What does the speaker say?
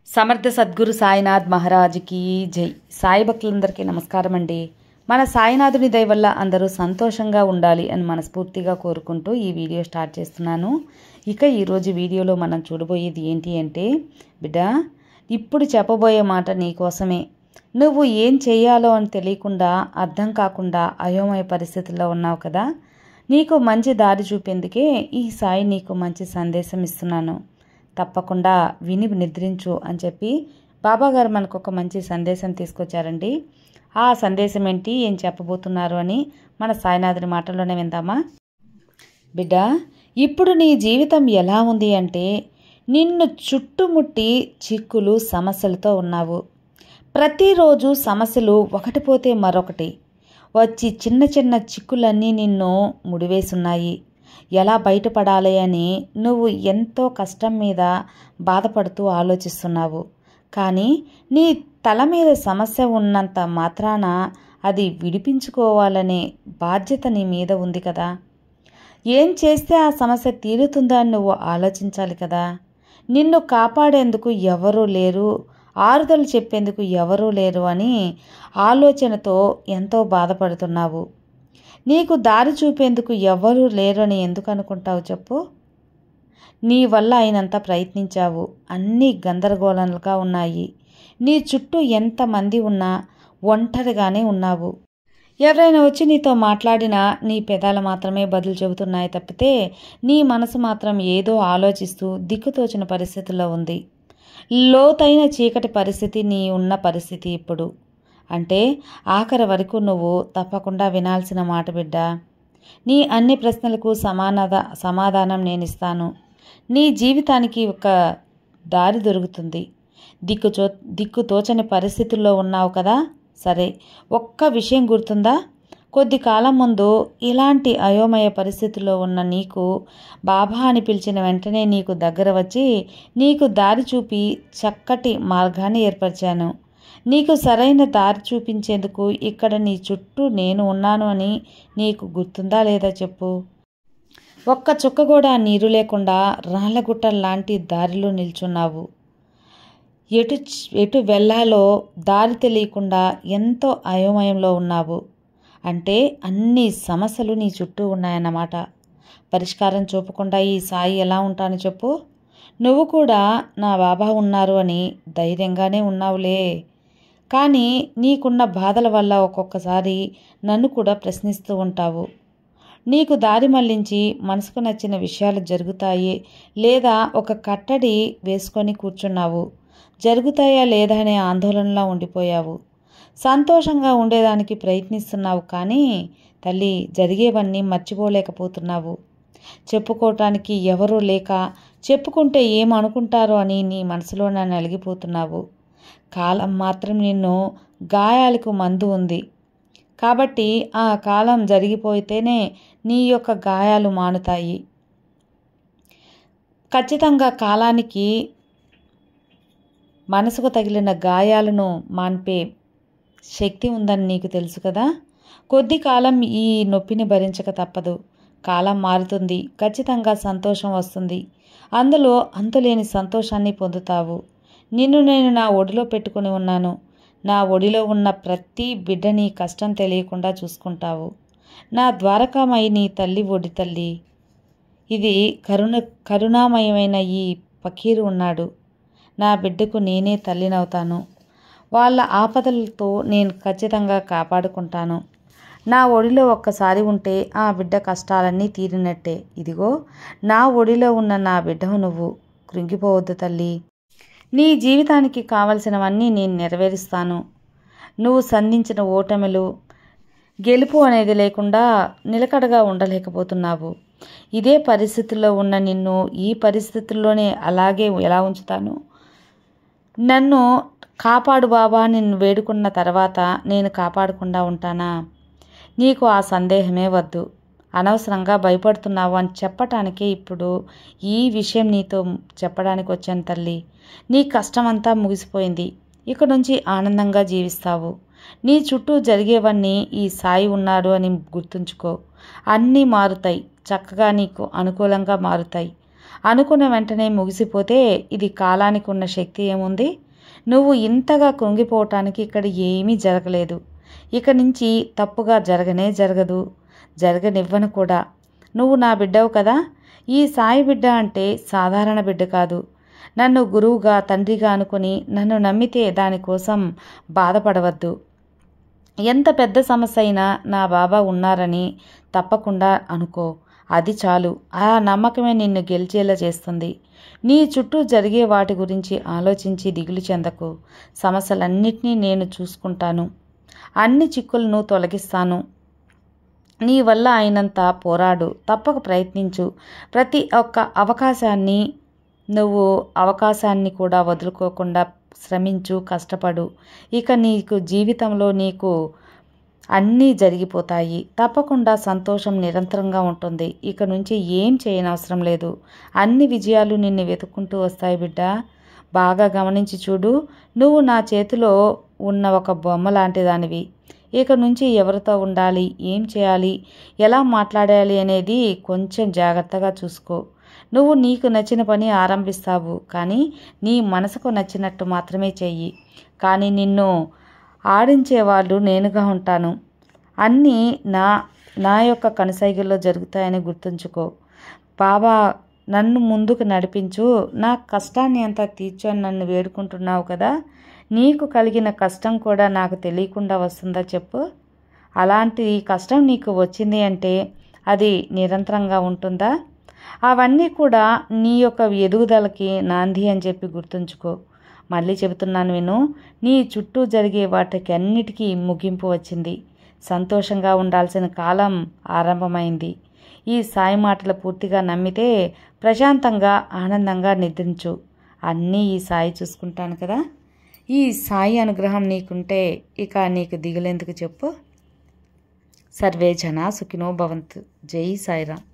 సమర్థ సద్గురు సాయినాథ్ మహారాజ్కి జై. సాయి భక్తులందరికీ నమస్కారం అండి. మన సాయినాథుని దయ వల్ల అందరూ సంతోషంగా ఉండాలి అని మనస్ఫూర్తిగా కోరుకుంటూ ఈ వీడియో స్టార్ట్ చేస్తున్నాను. ఇక ఈరోజు వీడియోలో మనం చూడబోయేది ఏంటి అంటే, బిడ్డ, ఇప్పుడు చెప్పబోయే మాట నీకోసమే. నువ్వు ఏం చేయాలో అని తెలియకుండా, అర్థం కాకుండా అయోమయ పరిస్థితుల్లో ఉన్నావు కదా. నీకు మంచి దారి చూపేందుకే ఈ సాయి నీకు మంచి సందేశం ఇస్తున్నాను. తప్పకుండా విని నిద్రించు అని చెప్పి బాబాగారు మనకు ఒక మంచి సందేశం తీసుకొచ్చారండి. ఆ సందేశం ఏంటి, ఏం చెప్పబోతున్నారు అని మన సాయినాథుని మాటల్లోనే విందామా. బిడ్డ, ఇప్పుడు నీ జీవితం ఎలా ఉంది అంటే, నిన్ను చుట్టుముట్టి చిక్కులు సమస్యలతో ఉన్నావు. ప్రతిరోజు సమస్యలు ఒకటి పోతే మరొకటి వచ్చి చిన్న చిన్న చిక్కులన్నీ నిన్ను ముడివేసున్నాయి. ఎలా బయటపడాలి అని నువ్వు ఎంతో కష్టం మీద బాధపడుతూ ఆలోచిస్తున్నావు. కానీ నీ తల మీద సమస్య ఉన్నంత మాత్రాన అది విడిపించుకోవాలనే బాధ్యత నీ మీద ఉంది కదా. ఏం చేస్తే ఆ సమస్య తీరుతుందా అని నువ్వు ఆలోచించాలి కదా. నిన్ను కాపాడేందుకు ఎవరూ లేరు, ఆరుదలు చెప్పేందుకు ఎవరూ లేరు అని ఆలోచనతో ఎంతో బాధపడుతున్నావు. నీకు దారి చూపేందుకు ఎవరూ లేరని ఎందుకు అనుకుంటావు చెప్పు. నీ వల్ల అయినంత ప్రయత్నించావు, అన్నీ గందరగోళంగా ఉన్నాయి. నీ చుట్టూ ఎంతమంది ఉన్నా ఒంటరిగానే ఉన్నావు. ఎవరైనా వచ్చి నీతో మాట్లాడినా నీ పెదాలు మాత్రమే బదులు చెబుతున్నాయి తప్పితే నీ మనసు మాత్రం ఏదో ఆలోచిస్తూ దిక్కుతోచిన పరిస్థితుల్లో ఉంది. లోతైన చీకటి పరిస్థితి నీ ఉన్న పరిస్థితి ఇప్పుడు. అంటే ఆఖరి వరకు నువ్వు తప్పకుండా వినాల్సిన మాట బిడ్డ. నీ అన్ని ప్రశ్నలకు సమాధానం నేను ఇస్తాను. నీ జీవితానికి ఒక దారి దొరుకుతుంది. దిక్కుతోచని పరిస్థితుల్లో ఉన్నావు కదా. సరే, ఒక్క విషయం గుర్తుందా? కొద్ది కాలం ముందు ఇలాంటి అయోమయ పరిస్థితుల్లో ఉన్న నీకు బాబా అని పిలిచిన వెంటనే నీకు దగ్గర వచ్చి నీకు దారి చూపి చక్కటి మార్గాన్ని ఏర్పరిచాను. నీకు సరైన దారి చూపించేందుకు ఇక్కడ నీ చుట్టూ నేను ఉన్నాను అని నీకు గుర్తుందా లేదా చెప్పు. ఒక్క చుక్క కూడా నీరు లేకుండా రాళ్ళగుట్టల్లాంటి దారిలో నిల్చున్నావు. ఎటు వెళ్ళాలో దారి తెలియకుండా ఎంతో అయోమయంలో ఉన్నావు. అంటే అన్ని సమస్యలు నీ చుట్టూ ఉన్నాయన్నమాట. పరిష్కారం చూపకుండా ఈ సాయి ఎలా ఉంటాను చెప్పు. నువ్వు కూడా నా బాబా ఉన్నారు అని ధైర్యంగానే ఉన్నావులే. కానీ నీకున్న బాధల వల్ల ఒక్కొక్కసారి నన్ను కూడా ప్రశ్నిస్తూ ఉంటావు. నీకు దారి మళ్లించి మనసుకు నచ్చిన విషయాలు జరుగుతాయి లేదా ఒక కట్టడి వేసుకొని కూర్చున్నావు. జరుగుతాయా లేదా అనే ఆందోళనలో ఉండిపోయావు. సంతోషంగా ఉండేదానికి ప్రయత్నిస్తున్నావు, కానీ తల్లి, జరిగేవన్నీ మర్చిపోలేకపోతున్నావు. చెప్పుకోవటానికి ఎవరూ లేక చెప్పుకుంటే ఏమనుకుంటారో అని నీ మనసులో నలిగిపోతున్నావు. కాలం మాత్రం నిన్ను గాయాలకు మందు ఉంది కాబట్టి ఆ కాలం జరిగిపోతేనే నీ యొక్క గాయాలు మానుతాయి. ఖచ్చితంగా కాలానికి మనసుకు తగిలిన గాయాలను మాన్పే శక్తి ఉందని నీకు తెలుసు కదా. కొద్ది కాలం ఈ నొప్పిని భరించక తప్పదు. కాలం మారుతుంది, ఖచ్చితంగా సంతోషం వస్తుంది. అందులో అంతులేని సంతోషాన్ని పొందుతావు. నిన్ను నేను నా ఒడిలో పెట్టుకుని ఉన్నాను. నా ఒడిలో ఉన్న ప్రతి బిడ్డని కష్టం తెలియకుండా చూసుకుంటావు. నా ద్వారకామయి నీ తల్లి ఒడి తల్లి. ఇది కరుణామయమైన ఈ ఫకీరు ఉన్నాడు. నా బిడ్డకు నేనే తల్లినవుతాను. వాళ్ళ ఆపదలతో నేను ఖచ్చితంగా కాపాడుకుంటాను. నా ఒడిలో ఒక్కసారి ఉంటే ఆ బిడ్డ కష్టాలన్నీ తీరినట్టే. ఇదిగో నా ఒడిలో ఉన్న నా బిడ్డవు నువ్వు. కృంగిపోవద్దు తల్లి. నీ జీవితానికి కావలసినవన్నీ నేను నెరవేరుస్తాను. నువ్వు సంధించిన ఓటమిలు, గెలుపు అనేది లేకుండా నిలకడగా ఉండలేకపోతున్నావు. ఇదే పరిస్థితుల్లో ఉన్న నిన్ను ఈ పరిస్థితుల్లోనే అలాగే ఎలా ఉంచుతాను? నన్ను కాపాడు బాబా నిన్ను వేడుకున్న తర్వాత నేను కాపాడకుండా ఉంటానా? నీకు ఆ సందేహమే వద్దు. అనవసరంగా భయపడుతున్నావు అని చెప్పటానికే ఇప్పుడు ఈ విషయం నీతో చెప్పడానికి వచ్చాను తల్లి. నీ కష్టమంతా ముగిసిపోయింది. ఇక నుంచి ఆనందంగా జీవిస్తావు. నీ చుట్టూ జరిగేవన్నీ ఈ సాయి ఉన్నాడు అని గుర్తుంచుకో. అన్నీ మారుతాయి, చక్కగా నీకు అనుకూలంగా మారుతాయి. అనుకున్న వెంటనే ముగిసిపోతే ఇది కాలానికి ఉన్న శక్తి ఏముంది? నువ్వు ఇంతగా కృంగిపోవటానికి ఇక్కడ ఏమీ జరగలేదు. ఇక నుంచి తప్పుగా జరగనే జరగదు, జరగనివ్వను కూడా. నువ్వు నా బిడ్డవు కదా. ఈ సాయి బిడ్డ అంటే సాధారణ బిడ్డ కాదు. నన్ను గురువుగా, తండ్రిగా అనుకుని నన్ను నమ్మితే దానికోసం బాధపడవద్దు. ఎంత పెద్ద సమస్య అయినా నా బాబా ఉన్నారని తప్పకుండా అనుకో. అది చాలు. ఆ నమ్మకమే నిన్ను గెలిచేలా చేస్తుంది. నీ చుట్టూ జరిగే వాటి గురించి ఆలోచించి దిగులు చెందకు. సమస్యలన్నిటినీ నేను చూసుకుంటాను. అన్ని చిక్కులను తొలగిస్తాను. నీ వల్ల అయినంత పోరాడు, తప్పక ప్రయత్నించు. ప్రతి ఒక్క అవకాశాన్ని కూడా వదులుకోకుండా శ్రమించు, కష్టపడు. ఇక నీకు జీవితంలో నీకు అన్నీ జరిగిపోతాయి. తప్పకుండా సంతోషం నిరంతరంగా ఉంటుంది. ఇక నుంచి ఏం చేయనవసరం లేదు. అన్ని విజయాలు నిన్ను వెతుక్కుంటూ వస్తాయి బిడ్డ. బాగా గమనించి చూడు. నువ్వు నా చేతిలో ఉన్న ఒక బొమ్మ లాంటి దానివి. ఇక నుంచి ఎవరితో ఉండాలి, ఏం చేయాలి, ఎలా మాట్లాడాలి అనేది కొంచెం జాగ్రత్తగా చూసుకో. నువ్వు నీకు నచ్చిన పని ఆరంభిస్తావు, కానీ నీ మనసుకు నచ్చినట్టు మాత్రమే చెయ్యి. కానీ నిన్ను ఆడించేవాళ్ళు నేనుగా ఉంటాను. అన్నీ నా యొక్క కనుసైగల్లో జరుగుతాయని గుర్తుంచుకో. బాబా నన్ను ముందుకు నడిపించు, నా కష్టాన్ని అంతా తీర్చని నన్ను వేడుకుంటున్నావు కదా. నీకు కలిగిన కష్టం కూడా నాకు తెలియకుండా వస్తుందా చెప్పు? అలాంటి కష్టం నీకు వచ్చింది అంటే అది నిరంతరంగా ఉంటుందా? అవన్నీ కూడా నీ యొక్క ఎదుగుదలకి నాంది అని చెప్పి గుర్తుంచుకో. మళ్ళీ చెబుతున్నాను విను. నీ చుట్టూ జరిగే వాటికి అన్నిటికీ ముగింపు వచ్చింది. సంతోషంగా ఉండాల్సిన కాలం ఆరంభమైంది. ఈ సాయి మాటలు పూర్తిగా నమ్మితే ప్రశాంతంగా, ఆనందంగా నిద్రించు. అన్నీ ఈ సాయి చూసుకుంటాను కదా. ఈ సాయి అనుగ్రహం నీకుంటే ఇక నీకు దిగులెందుకు చెప్పు. సర్వే జనా సుఖినో భవంతు. జై సాయిరామ్.